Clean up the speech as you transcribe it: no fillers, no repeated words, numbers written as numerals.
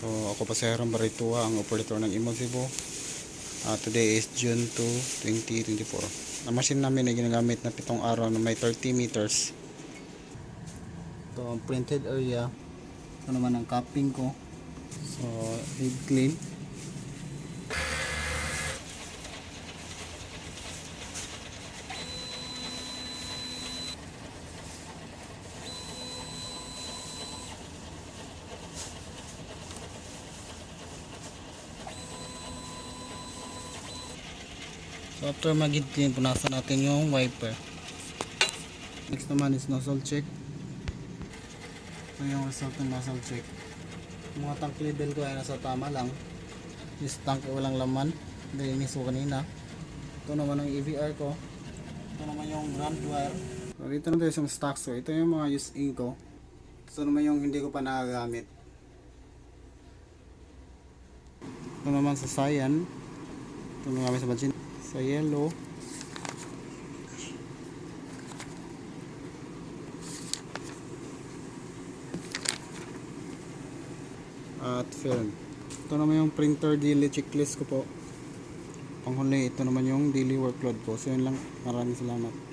So ako pa si Hiram Baritua, ang operator ng Imol Cebu. Today is June 2, 2024. Ang machine namin ay ginagamit na 7 araw na may 30 meters. Ito ang printed area. Ito naman ang cupping ko. So head clean. So after mag-head clean, punasan natin yung wiper. Next naman is nozzle check. Ito yung result ng nozzle check. Yung mga tank level ko ay nasa tama lang. This tank ay walang laman. Nilinis ko kanina. Ito naman ang EVR ko. Ito naman yung brand wire. So dito na tayo sa stock. So ito yung mga use in ko. Ito naman yung hindi ko pa nagagamit. Ito naman sa cyan. Ito naman sa magenta. Sa yellow. At film. Ito naman yung printer daily checklist ko po. Panghuli, ito naman yung daily workload ko. So yun lang. Maraming salamat.